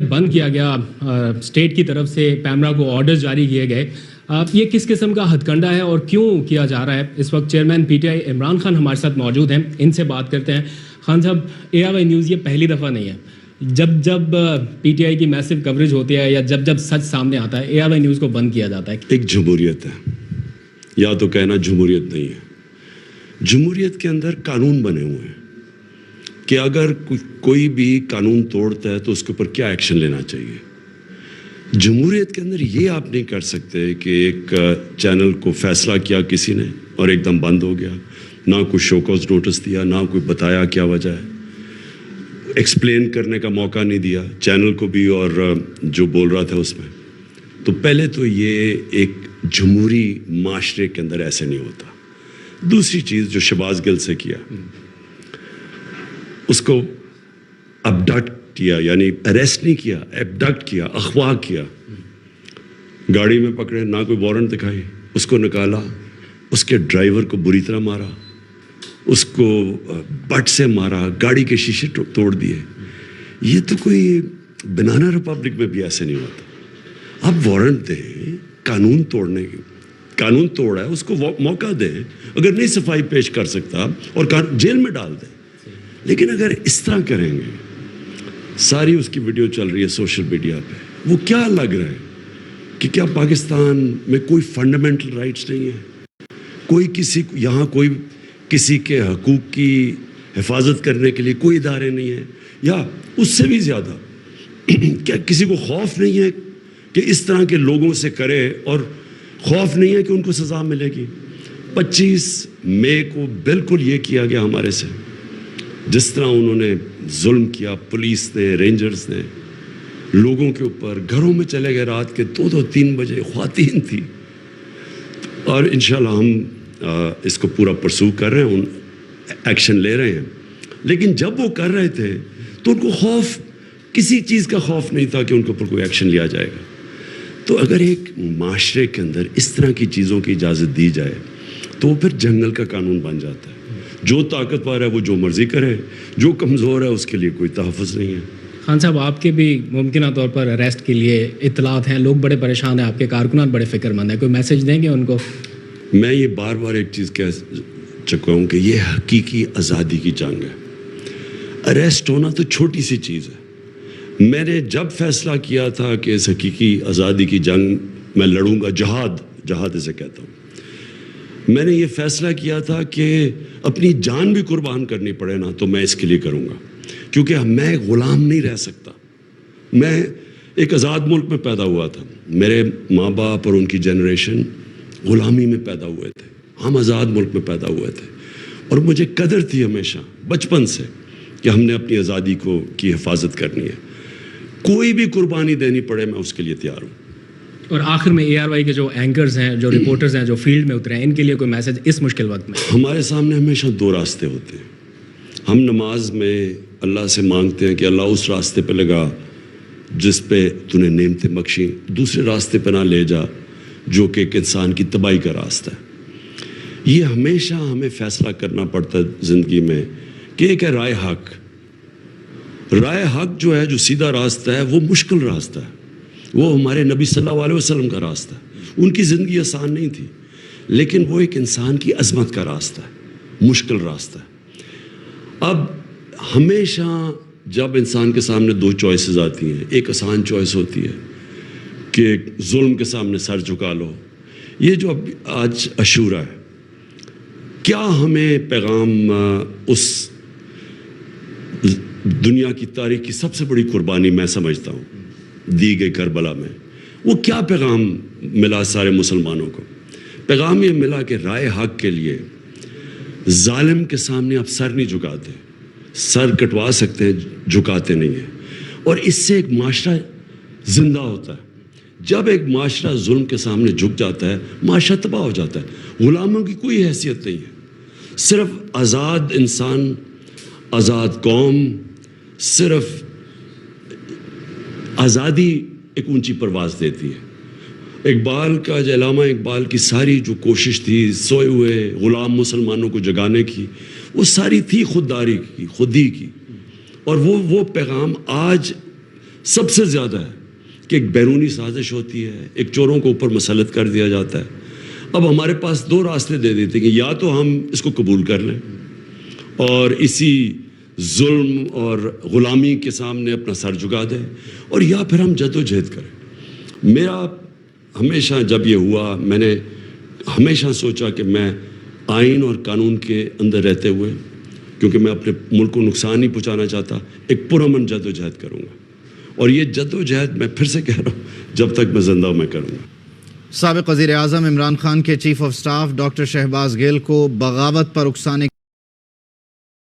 بند کیا گیا اسٹیٹ کی طرف سے، پیمرا کو آرڈرز جاری کیے گئے، یہ کس قسم کا ہتھ کنڈا ہے اور کیوں کیا جا رہا ہے؟ اس وقت chairman P T I Imran Khan ہمارے ساتھ موجود ہیں، ان سے بات کرتے ہیں۔ خان صاحب، اے آر وائی نیوز یہ پہلی دفعہ نہیں ہے، جب پی ٹی آئی کی میسو کوریج ہوتی ہے یا جب سچ سامنے آتا ہے، اے آر وائی نیوز کو بند کیا جاتا ہے۔ ایک جمہوریت ہے، یا تو کہنا جمہوریت نہیں ہے۔ جمہوریت کے اندر قانون بنے ہوئے ہیں کہ اگر کوئی بھی قانون توڑتا ہے تو اس کے اوپر کیا ایکشن لینا چاہیے۔ جمہوریت کے اندر یہ آپ نہیں کر سکتے کہ ایک چینل کو فیصلہ کیا کسی نے اور ایک دم بند ہو گیا، نہ کوئی شو کاز نوٹس دیا، نہ کوئی بتایا کیا وجہ ہے، ایکسپلین کرنے کا موقع نہیں دیا چینل کو بھی اور جو بول رہا تھا اس میں۔ تو پہلے تو یہ ایک جمہوری معاشرے کے اندر ایسے نہیں ہوتا۔ دوسری چیز جو شہباز گل سے کیا، اس کو ابڈکٹ کیا، یعنی اریسٹ نہیں کیا، ابڈکٹ کیا، اغوا کیا، گاڑی میں پکڑے، نہ کوئی وارنٹ دکھائی، اس کو نکالا، اس کے ڈرائیور کو بری طرح مارا، اس کو بٹ سے مارا، گاڑی کے شیشے توڑ دیے۔ یہ تو کوئی بنانا ریپبلک میں بھی ایسے نہیں ہوتا۔ آپ وارنٹ دیں قانون توڑنے کی، قانون توڑا ہے اس کو موقع دیں، اگر نہیں صفائی پیش کر سکتا اور جیل میں ڈال دیں۔ لیکن اگر اس طرح کریں گے، ساری اس کی ویڈیو چل رہی ہے سوشل میڈیا پہ، وہ کیا لگ رہا ہے کہ کیا پاکستان میں کوئی فنڈامنٹل رائٹس نہیں ہے؟ کوئی کسی کے حقوق کی حفاظت کرنے کے لیے کوئی ادارے نہیں ہیں؟ یا اس سے بھی زیادہ کیا کسی کو خوف نہیں ہے کہ اس طرح کے لوگوں سے کرے، اور خوف نہیں ہے کہ ان کو سزا ملے گی؟ 25 مئی کو بالکل یہ کیا گیا ہمارے سے، جس طرح انہوں نے ظلم کیا، پولیس نے، رینجرز نے لوگوں کے اوپر، گھروں میں چلے گئے رات کے 2-3 بجے، خواتین تھی۔ اور انشاءاللہ ہم اس کو پورا پرسو کر رہے ہیں، ایکشن لے رہے ہیں۔ لیکن جب وہ کر رہے تھے تو ان کو خوف، کسی چیز کا خوف نہیں تھا کہ ان کے اوپر کوئی ایکشن لیا جائے گا۔ تو اگر ایک معاشرے کے اندر اس طرح کی چیزوں کی اجازت دی جائے تو وہ پھر جنگل کا قانون بن جاتا ہے۔ جو طاقتور ہے وہ جو مرضی کرے، جو کمزور ہے اس کے لیے کوئی تحفظ نہیں ہے۔ خان صاحب، آپ کے بھی ممکنہ طور پر اریسٹ کے لیے اطلاعات ہیں، لوگ بڑے پریشان ہیں، آپ کے کارکنان بڑے فکر مند ہیں، کوئی میسج دیں گے ان کو؟ میں یہ بار بار ایک چیز کہہ چکا ہوں کہ یہ حقیقی آزادی کی جنگ ہے۔ اریسٹ ہونا تو چھوٹی سی چیز ہے۔ میں نے جب فیصلہ کیا تھا کہ اس حقیقی آزادی کی جنگ میں لڑوں گا، جہاد اسے کہتا ہوں، میں نے یہ فیصلہ کیا تھا کہ اپنی جان بھی قربان کرنی پڑے نا تو میں اس کے لیے کروں گا، کیونکہ میں غلام نہیں رہ سکتا۔ میں ایک آزاد ملک میں پیدا ہوا تھا، میرے ماں باپ اور ان کی جنریشن غلامی میں پیدا ہوئے تھے، ہم آزاد ملک میں پیدا ہوئے تھے، اور مجھے قدر تھی ہمیشہ بچپن سے کہ ہم نے اپنی آزادی کی حفاظت کرنی ہے۔ کوئی بھی قربانی دینی پڑے میں اس کے لیے تیار ہوں۔ اور آخر میں اے آر وائی کے جو اینکرز ہیں، جو رپورٹرز ہیں، جو فیلڈ میں اترے ہیں، ان کے لیے کوئی میسج اس مشکل وقت میں؟ ہمارے سامنے ہمیشہ 2 راستے ہوتے ہیں۔ ہم نماز میں اللہ سے مانگتے ہیں کہ اللہ اس راستے پہ لگا جس پہ تو نے نعمتیں بخشیں، دوسرے راستے پہ نہ لے جا جو کہ ایک انسان کی تباہی کا راستہ ہے۔ یہ ہمیشہ ہمیں فیصلہ کرنا پڑتا ہے زندگی میں کہ ایک ہے رائے حق۔ رائے حق جو ہے، جو سیدھا راستہ ہے، وہ مشکل راستہ ہے، وہ ہمارے نبی صلی اللہ علیہ وسلم کا راستہ ہے۔ ان کی زندگی آسان نہیں تھی، لیکن وہ ایک انسان کی عظمت کا راستہ ہے، مشکل راستہ ہے۔ اب ہمیشہ جب انسان کے سامنے 2 چوائسز آتی ہیں، ایک آسان چوائس ہوتی ہے کہ ظلم کے سامنے سر جھکا لو۔ یہ جو اب آج عاشورہ ہے، کیا ہمیں پیغام اس دنیا کی تاریخ کی سب سے بڑی قربانی میں سمجھتا ہوں دی گئی کربلا میں، وہ کیا پیغام ملا سارے مسلمانوں کو؟ پیغام یہ ملا کہ رائے حق کے لیے ظالم کے سامنے آپ سر نہیں جھکاتے، سر کٹوا سکتے ہیں، جھکاتے نہیں ہیں، اور اس سے ایک معاشرہ زندہ ہوتا ہے۔ جب ایک معاشرہ ظلم کے سامنے جھک جاتا ہے، معاشرہ تباہ ہو جاتا ہے۔ غلاموں کی کوئی حیثیت نہیں ہے، صرف آزاد انسان، آزاد قوم، صرف آزادی ایک اونچی پرواز دیتی ہے۔ اقبال کا، علامہ اقبال کی ساری جو کوشش تھی سوئے ہوئے غلام مسلمانوں کو جگانے کی، وہ ساری تھی خودداری کی، خودی کی، اور وہ پیغام آج سب سے زیادہ ہے کہ ایک بیرونی سازش ہوتی ہے, ایک چوروں کو اوپر مسلط کر دیا جاتا ہے. اب ہمارے پاس دو راستے دے دیتے کہ یا تو ہم اس کو قبول کر لیں اور اسی ظلم اور غلامی کے سامنے اپنا سر جھکا دیں, اور یا پھر ہم جد و جہد کریں. میرا ہمیشہ جب یہ ہوا, میں نے ہمیشہ سوچا کہ میں آئین اور قانون کے اندر رہتے ہوئے, کیونکہ میں اپنے ملک کو نقصان نہیں پہنچانا چاہتا, ایک پرامن جد و جہد کروں گا. اور یہ جد و جہد میں پھر سے کہہ رہا ہوں, جب تک میں زندہ ہوں میں کروں گا. سابق وزیر اعظم عمران خان کے chief of staff doctor Shahbaz Gill کو بغاوت پر اکسانے